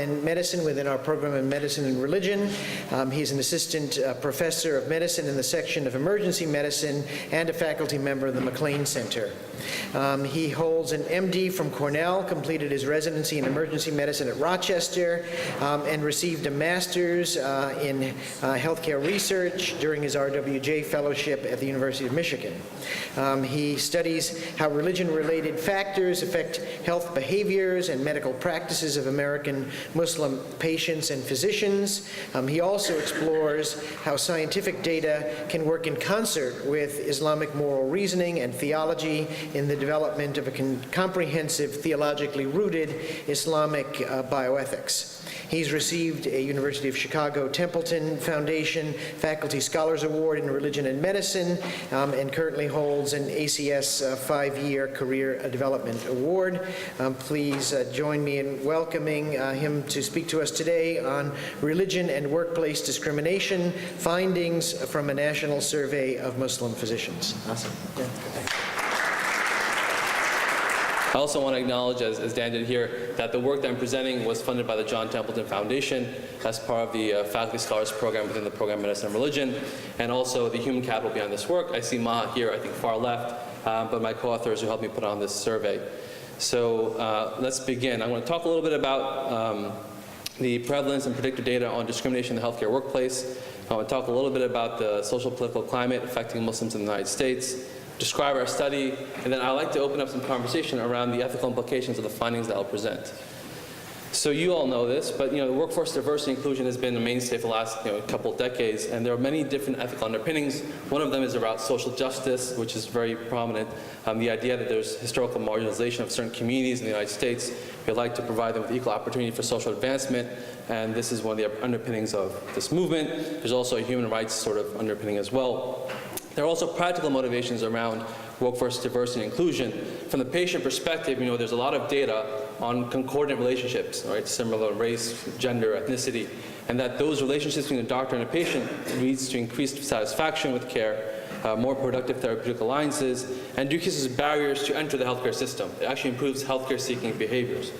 in medicine within our program in medicine and religion. He's an assistant professor of medicine in the section of emergency medicine and a faculty member of the McLean Center. He holds an MD from Cornell, completed his residency in emergency medicine at Rochester, and received a master's in healthcare research during his RWJ fellowship at the University of Michigan. He studies how religion-related factors affect health behaviors and medical practices of American Muslim patients and physicians. He also explores how scientific data can work in concert with Islamic moral reasoning and theology in the development of a comprehensive, theologically rooted Islamic bioethics. He's received a University of Chicago Templeton Foundation Faculty Scholars Award in Religion and Medicine, and currently holds an ACS 5-year Career Development Award. Please join me in welcoming him to speak to us today on religion and workplace discrimination, findings from a national survey of Muslim physicians. Aasim. I also want to acknowledge, as Dan did here, that the work that I'm presenting was funded by the John Templeton Foundation as part of the Faculty Scholars Program within the program Medicine and Religion, and also the human capital behind this work. I see Maha here, I think far left, but my co-authors who helped me put on this survey. So let's begin. I want to talk a little bit about the prevalence and predictive data on discrimination in the healthcare workplace. I want to talk a little bit about the social political climate affecting Muslims in the United States, describe our study, and then I'd like to open up some conversation around the ethical implications of the findings that I'll present. So you all know this, but the workforce diversity and inclusion has been a mainstay for the last couple of decades, and there are many different ethical underpinnings. One of them is about social justice, which is very prominent. The idea that there's historical marginalization of certain communities in the United States. We'd like to provide them with equal opportunity for social advancement, and this is one of the underpinnings of this movement. There's also a human rights sort of underpinning as well. There are also practical motivations around workforce diversity and inclusion. From the patient perspective, there's a lot of data on concordant relationships, right, similar race, gender, ethnicity, and that those relationships between a doctor and a patient leads to increased satisfaction with care, more productive therapeutic alliances, and decreases barriers to enter the healthcare system. It actually improves healthcare seeking behaviors.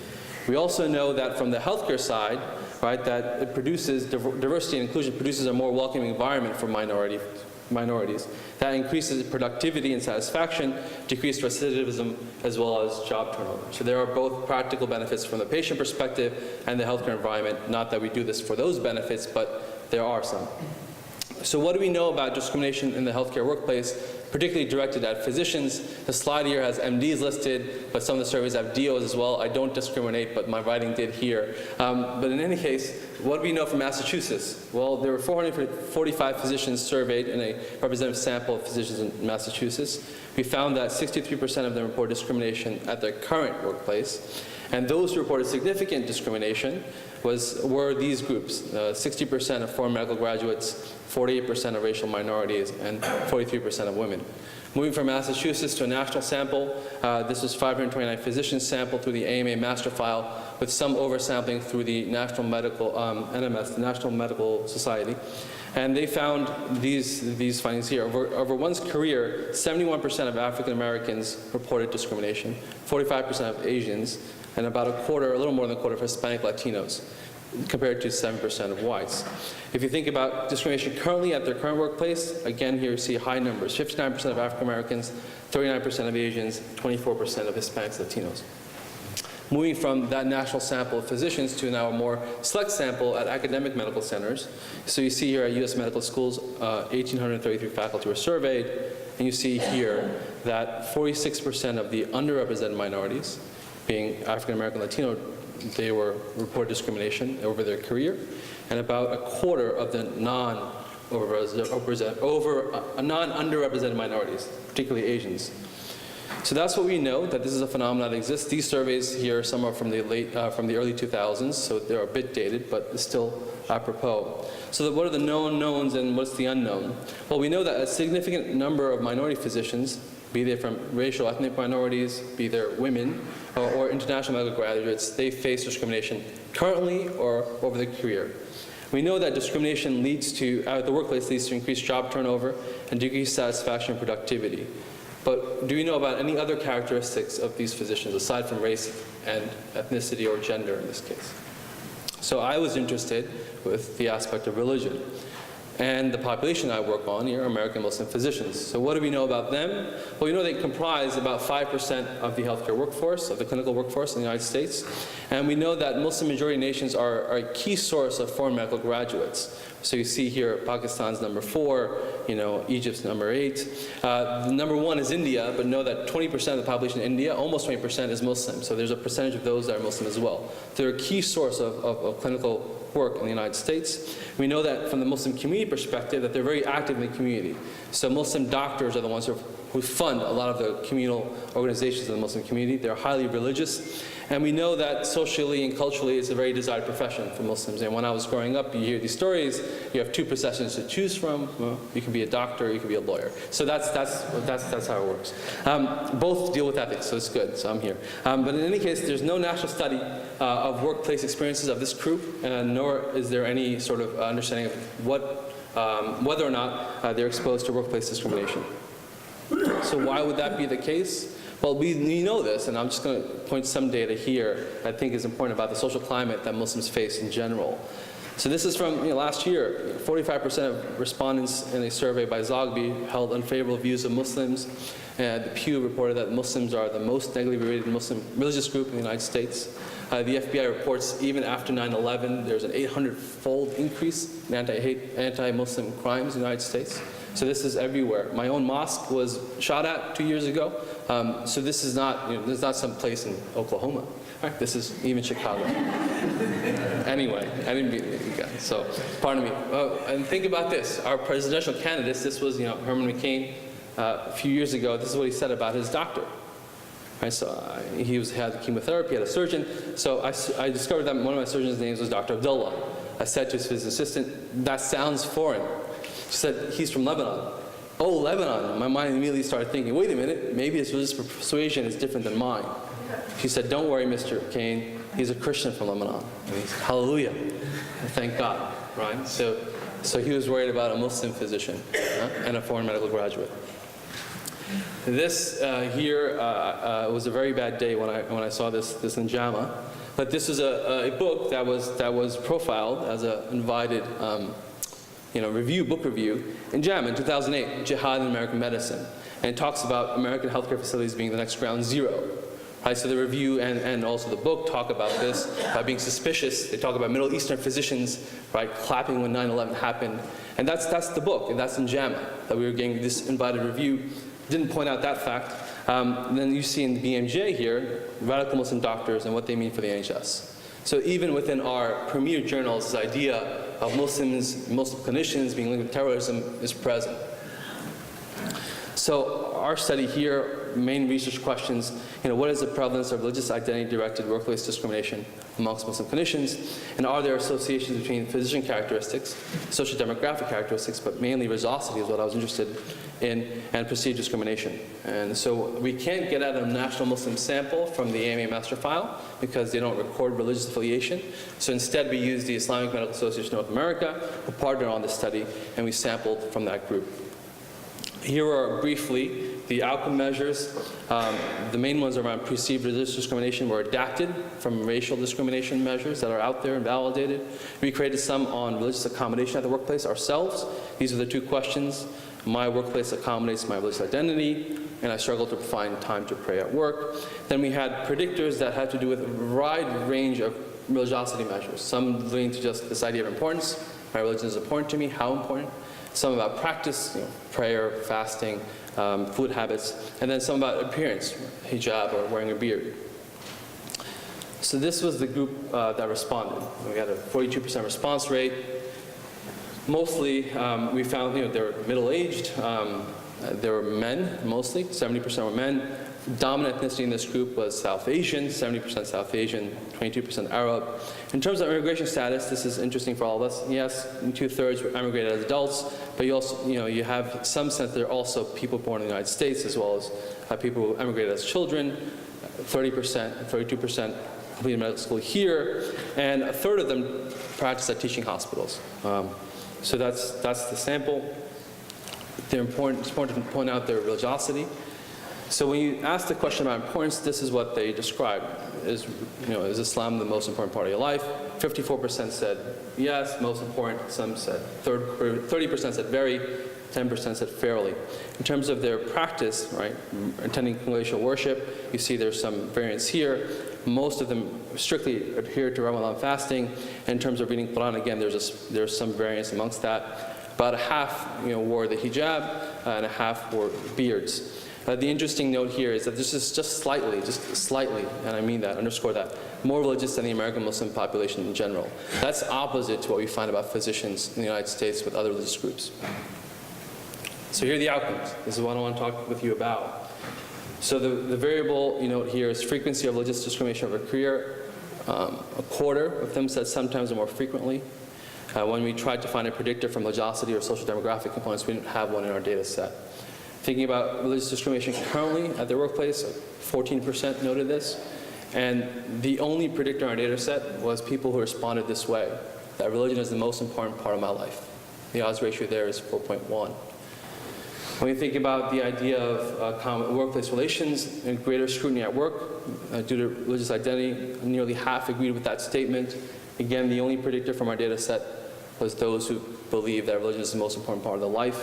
We also know that from the healthcare side, right, that it produces, diversity and inclusion produces a more welcoming environment for minorities. That increases productivity and satisfaction, decreased recidivism, as well as job turnover. So there are both practical benefits from the patient perspective and the healthcare environment. Not that we do this for those benefits, but there are some. So what do we know about discrimination in the healthcare workplace, particularly directed at physicians? The slide here has MDs listed, but some of the surveys have DOs as well. I don't discriminate, but my writing did here. But in any case, what do we know from Massachusetts? Well, there were 445 physicians surveyed in a representative sample of physicians in Massachusetts. We found that 63% of them reported discrimination at their current workplace. And those who reported significant discrimination were these groups: 60% of foreign medical graduates, 48% of racial minorities, and 43% of women. Moving from Massachusetts to a national sample, this was 529 physicians sampled through the AMA master file, with some oversampling through the National Medical NMS, the National Medical Society. And they found these findings here. Over one's career, 71% of African Americans reported discrimination, 45% of Asians, and about a quarter, a little more than a quarter of Hispanic Latinos, compared to 7% of whites. If you think about discrimination currently at their current workplace, again here you see high numbers: 59% of African Americans, 39% of Asians, 24% of Hispanics, Latinos. Moving from that national sample of physicians to now a more select sample at academic medical centers. So you see here at U.S. medical schools, 1,833 faculty were surveyed, and you see here that 46% of the underrepresented minorities, being African American, Latino, they reported discrimination over their career, and about a quarter of the non-underrepresented minorities, particularly Asians. So that's what we know, that this is a phenomenon that exists. These surveys here, some are from the early 2000s, so they're a bit dated, but it's still apropos. So what are the known knowns and what's the unknown? Well, we know that a significant number of minority physicians, be they from racial ethnic minorities, be they women, or international medical graduates, they face discrimination currently or over their career. We know that discrimination at the workplace leads to increased job turnover and decreased satisfaction and productivity. But do we know about any other characteristics of these physicians aside from race and ethnicity or gender in this case? So I was interested with the aspect of religion. And the population I work on here are American Muslim physicians. So what do we know about them? Well, we know they comprise about 5% of the healthcare workforce, of the clinical workforce in the United States. And we know that Muslim majority nations are a key source of foreign medical graduates. So you see here Pakistan's number 4, Egypt's number 8. The number 1 is India, but know that 20% of the population in India, almost 20% is Muslim. So there's a percentage of those that are Muslim as well. They're a key source of clinical work in the United States. We know that from the Muslim community perspective that they're very active in the community. So Muslim doctors are the ones who fund a lot of the communal organizations in the Muslim community. They're highly religious. And we know that socially and culturally it's a very desired profession for Muslims. And when I was growing up, you hear these stories, you have 2 professions to choose from. Well, you can be a doctor, you can be a lawyer. So that's how it works. Both deal with ethics, so it's good, so I'm here. But in any case, there's no national study of workplace experiences of this group, nor is there any sort of understanding of whether or not they're exposed to workplace discrimination. So why would that be the case? Well, we know this, and I'm just going to point some data here I think is important about the social climate that Muslims face in general. So this is from last year. 45% of respondents in a survey by Zogby held unfavorable views of Muslims. The Pew reported that Muslims are the most negatively rated Muslim religious group in the United States. The FBI reports even after 9/11, there's an 800-fold increase in anti-Muslim crimes in the United States. So this is everywhere. My own mosque was shot at 2 years ago. So this is not, this is not some place in Oklahoma. Right? This is even Chicago. Anyway, I didn't mean it. So, pardon me. And think about this. Our presidential candidates, this was, Herman McCain a few years ago. This is what he said about his doctor. Right? So he had chemotherapy, had a surgeon. So I discovered that one of my surgeon's names was Dr. Abdullah. I said to his assistant, that sounds foreign. She said, he's from Lebanon. Oh, Lebanon. My mind immediately started thinking, wait a minute, maybe his religious persuasion is different than mine. She said, don't worry, Mr. Kane, he's a Christian from Lebanon. Hallelujah. Thank God, right? So he was worried about a Muslim physician and a foreign medical graduate. This here was a very bad day when I saw this in JAMA. But this is a book that was profiled as an invited book review in JAMA in 2008, Jihad in American Medicine. And it talks about American healthcare facilities being the next ground zero. Right, so the review and also the book talk about this, by being suspicious. They talk about Middle Eastern physicians, right, clapping when 9/11 happened. And that's the book, and that's in JAMA, that we were getting this invited review. Didn't point out that fact. Then you see in the BMJ here, radical Muslim doctors and what they mean for the NHS. So even within our premier journals, this idea of Muslims, Muslim clinicians being linked with terrorism is present. So our study here, main research questions, what is the prevalence of religious identity-directed workplace discrimination amongst Muslim clinicians? And are there associations between physician characteristics, social demographic characteristics, but mainly religiosity is what I was interested in, and perceived discrimination? And so we can't get at a national Muslim sample from the AMA master file because they don't record religious affiliation. So instead we used the Islamic Medical Association of North America, who partnered on this study, and we sampled from that group. Here are briefly the outcome measures. The main ones around perceived religious discrimination were adapted from racial discrimination measures that are out there and validated. We created some on religious accommodation at the workplace ourselves. These are the 2 questions. My workplace accommodates my religious identity, and I struggle to find time to pray at work. Then we had predictors that had to do with a wide range of religiosity measures. Some leading to just this idea of importance. My religion is important to me. How important? Some about practice, prayer, fasting, food habits, and then some about appearance, hijab or wearing a beard. So this was the group that responded. We had a 42% response rate. Mostly, we found they were middle-aged. They were men, mostly. 70% were men. Dominant ethnicity in this group was South Asian, 70% South Asian, 22% Arab. In terms of immigration status, this is interesting for all of us. Yes, 2/3 were emigrated as adults, but you also, you have some sense there are also people born in the United States as well as people who emigrated as children. 30%, 32% completed medical school here, and 1/3 of them practice at teaching hospitals. So that's the sample. It's important to point out their religiosity. So when you ask the question about importance, this is what they describe. Is Islam the most important part of your life? 54% said yes, most important. Some said 30% said very, 10% said fairly. In terms of their practice, right, attending congregational worship, you see there's some variance here. Most of them strictly adhere to Ramadan fasting. In terms of reading Quran, again, there's some variance amongst that. About a half, wore the hijab, and a half wore beards. The interesting note here is that this is just slightly, and I mean that, underscore that, more religious than the American Muslim population in general. That's opposite to what we find about physicians in the United States with other religious groups. So here are the outcomes. This is what I want to talk with you about. So the variable you note here is frequency of religious discrimination over career. A quarter of them said sometimes or more frequently. When we tried to find a predictor from religiosity or social demographic components, we didn't have one in our data set. Thinking about religious discrimination currently at their workplace, 14% noted this. And the only predictor in our data set was people who responded this way, that religion is the most important part of my life. The odds ratio there is 4.1. When you think about the idea of workplace relations and greater scrutiny at work due to religious identity, nearly half agreed with that statement. Again, the only predictor from our data set was those who believe that religion is the most important part of their life.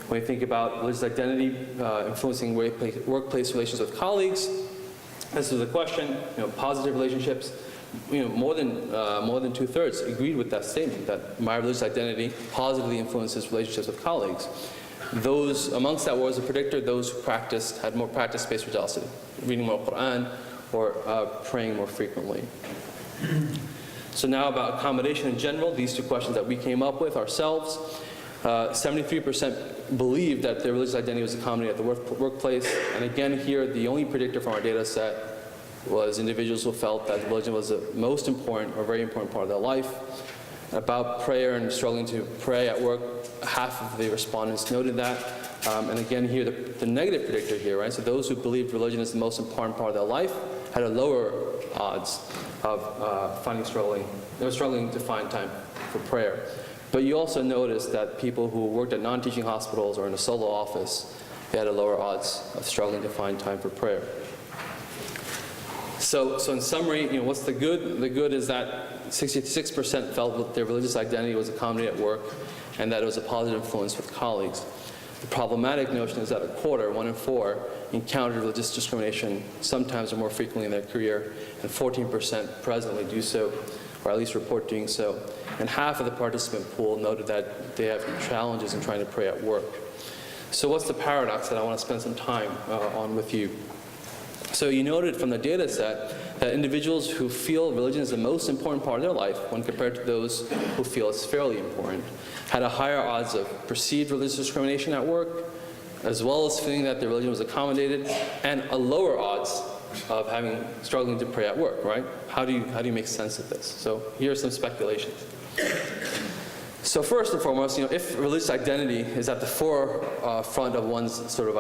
When you think about religious identity influencing workplace relations with colleagues, this is the question. Positive relationships. More than 2/3 agreed with that statement that my religious identity positively influences relationships with colleagues. Those amongst that was a predictor. Those who had more practice-based religiosity, reading more Quran or praying more frequently. So now about accommodation in general, these two questions that we came up with ourselves. 73% believed that their religious identity was accommodated at the workplace. And again here, the only predictor from our data set was individuals who felt that religion was the most important or very important part of their life. About prayer and struggling to pray at work, half of the respondents noted that. And again here, the negative predictor here, right? So those who believed religion is the most important part of their life had a lower odds of struggling to find time for prayer. But you also notice that people who worked at non-teaching hospitals or in a solo office, they had a lower odds of struggling to find time for prayer. So in summary, what's the good? The good is that 66% felt that their religious identity was accommodated at work and that it was a positive influence with colleagues. The problematic notion is that a quarter, 1 in 4, encountered religious discrimination sometimes or more frequently in their career, and 14% presently do so, or at least report doing so. And half of the participant pool noted that they have challenges in trying to pray at work. So what's the paradox that I want to spend some time on with you? So you noted from the data set that individuals who feel religion is the most important part of their life, when compared to those who feel it's fairly important, had a higher odds of perceived religious discrimination at work, as well as feeling that their religion was accommodated, and a lower odds of struggling to pray at work, right? How do you make sense of this? So here are some speculations. So first and foremost, if religious identity is at the forefront of one's sort of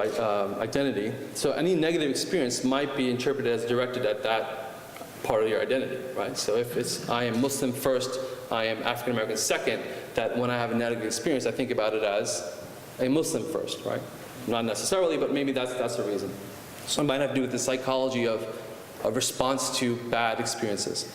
identity, so any negative experience might be interpreted as directed at that part of your identity, right? So if it's I am Muslim first, I am African American second, that when I have a negative experience, I think about it as a Muslim first, right? Not necessarily, but maybe that's the reason. So it might have to do with the psychology of a response to bad experiences.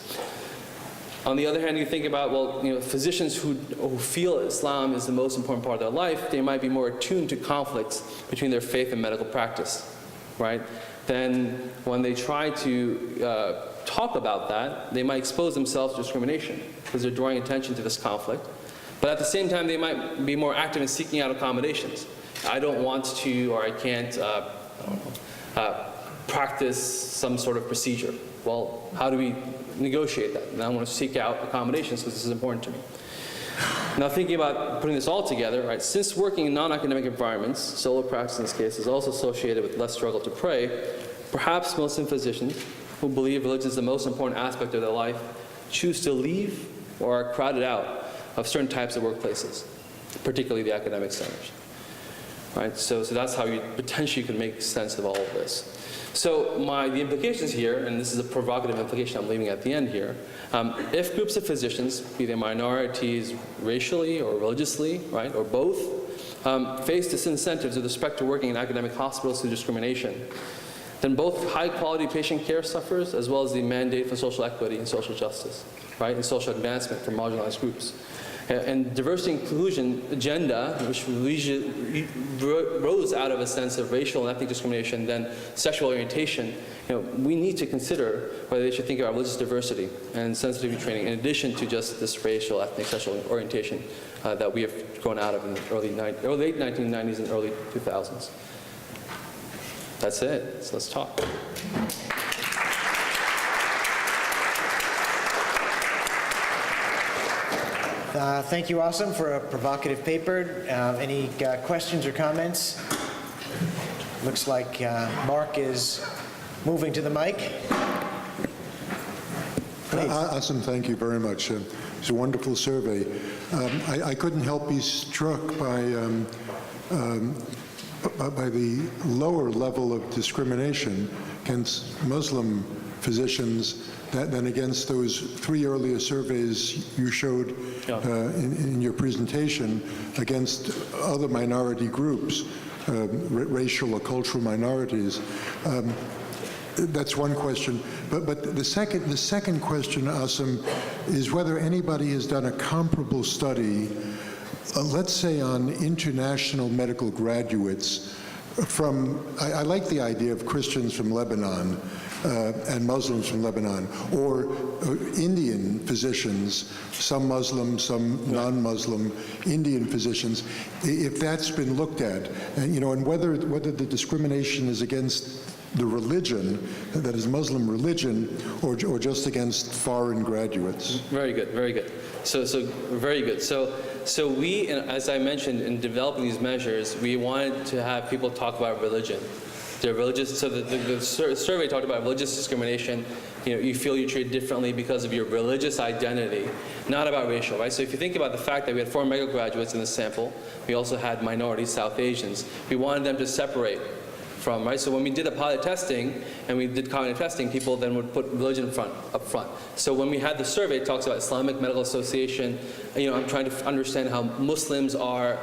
On the other hand, you think about, physicians who feel Islam is the most important part of their life, they might be more attuned to conflicts between their faith and medical practice, right? Then when they try to talk about that, they might expose themselves to discrimination because they're drawing attention to this conflict. But at the same time, they might be more active in seeking out accommodations. I don't want to, or I can't, practice some sort of procedure. Well, how do we negotiate that? And I want to seek out accommodations because this is important to me. Now thinking about putting this all together, right, since working in non-academic environments, solo practice in this case is also associated with less struggle to pray, perhaps Muslim physicians who believe religion is the most important aspect of their life choose to leave or are crowded out of certain types of workplaces, particularly the academic centers. Right? So that's how you potentially could make sense of all of this. So the implications here, and this is a provocative implication I'm leaving at the end here, if groups of physicians, be they minorities racially or religiously, right, or both, face disincentives with respect to working in academic hospitals through discrimination, then both high-quality patient care suffers, as well as the mandate for social equity and social justice, right, and social advancement for marginalized groups. And diversity inclusion agenda, which rose out of a sense of racial and ethnic discrimination, then sexual orientation, we need to consider whether they should think about religious diversity and sensitivity training in addition to just this racial, ethnic, sexual orientation that we have grown out of in the late 1990s and early 2000s. That's it. So let's talk. Thank you, Aasim, for a provocative paper. Any questions or comments? Looks like Mark is moving to the mic. Please. Aasim, thank you very much. It's a wonderful survey. I couldn't help be struck by the lower level of discrimination against Muslim physicians than against those 3 earlier surveys you showed in your presentation against other minority groups, racial or cultural minorities. That's one question. But the second question, Aasim, is whether anybody has done a comparable study, let's say on international medical graduates from, I like the idea of Christians from Lebanon and Muslims from Lebanon, or Indian physicians, some Muslim, some non-Muslim Indian physicians, if that's been looked at, and whether the discrimination is against the religion, that is Muslim religion, or just against foreign graduates. Very good, very good. So very good. So we, as I mentioned, in developing these measures, we wanted to have people talk about religion. The religious, so the survey talked about religious discrimination. You feel you're treated differently because of your religious identity, not about racial, right? So if you think about the fact that we had foreign medical graduates in the sample, we also had minorities, South Asians. We wanted them to separate from, right? So when we did a pilot testing and we did cognitive testing, people then would put religion up front. So when we had the survey, it talks about Islamic Medical Association. I'm trying to understand how Muslims are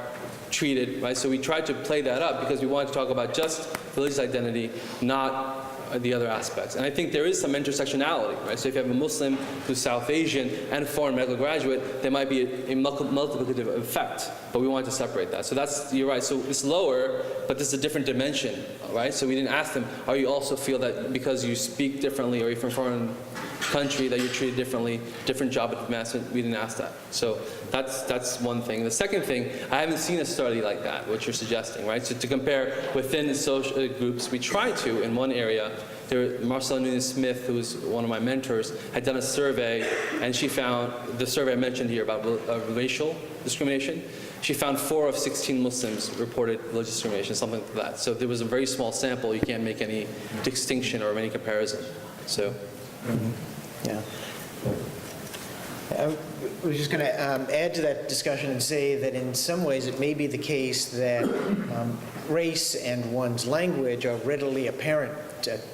treated, right? So we tried to play that up because we wanted to talk about just religious identity, not the other aspects. And I think there is some intersectionality, right? So if you have a Muslim who's South Asian and a foreign medical graduate, there might be a multiplicative effect, but we wanted to separate that. So you're right, so it's lower, but this is a different dimension, right? So we didn't ask them, are you also feel that because you speak differently or you're from a foreign country that you're treated differently, different job advancement? We didn't ask that. So that's one thing. The second thing, I haven't seen a study like that, what you're suggesting, right? So to compare within the social groups, we tried to in one area. Marcella Nunez-Smith, who's one of my mentors, had done a survey, and she found, the survey I mentioned here about racial discrimination, she found 4 of 16 Muslims reported religious discrimination, something like that. So there was a very small sample. You can't make any distinction or any comparison. So. Yeah. I was just going to add to that discussion and say that in some ways it may be the case that race and one's language are readily apparent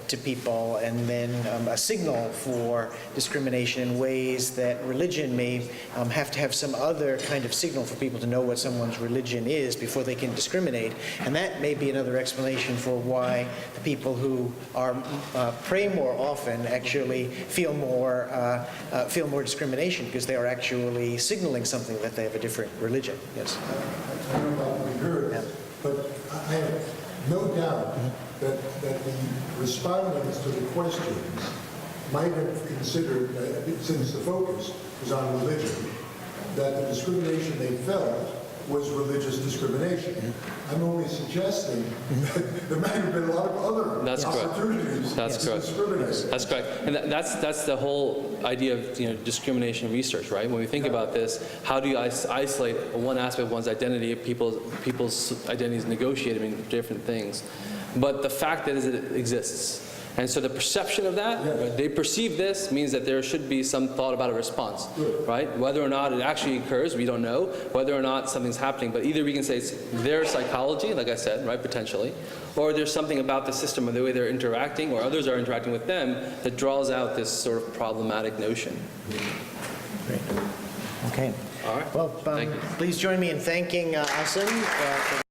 to people, and then a signal for discrimination in ways that religion may have to have some other kind of signal for people to know what someone's religion is before they can discriminate. And that may be another explanation for why the people who pray more often actually feel more discrimination, because they are actually signaling something that they have a different religion. Yes. I don't know if we heard, yeah. But I have no doubt that the respondents to the questions might have considered, since the focus was on religion, that the discrimination they felt was religious discrimination. I'm only suggesting that there might have been a lot of other opportunities to discriminate. That's correct. And that's the whole idea of discrimination research, right? When we think about this, how do you isolate one aspect of one's identity? People's identities negotiated in different things. But the fact that it exists. And so the perception of that, they perceive this, means that there should be some thought about a response, right? Whether or not it actually occurs, we don't know. Whether or not something's happening, but either we can say it's their psychology, like I said, right, potentially, or there's something about the system or the way they're interacting, or others are interacting with them, that draws out this sort of problematic notion. Great. Okay. All right. Well, Thank you. please join me in thanking Aasim.